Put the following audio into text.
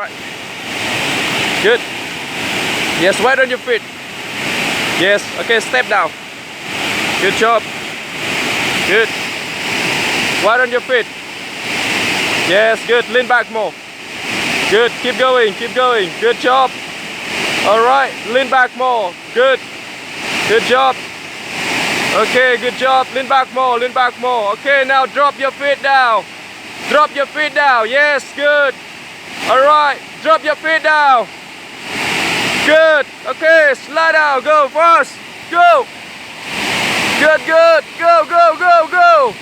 right. Good. Yes, weight on your feet. Yes, okay, step down. Good job. Good. Weight on your feet. Yes, good. Lean back more. Good. Keep going. Keep going. Good job. All right. Lean back more. Good. Good job. Okay, good job. Lean back more. Lean back more. Okay, now drop your feet down. Drop your feet down. Yes, good. All right. Drop your feet down. Good. Okay, slide down. Go fast. Go. Good, good. Go, go, go, go.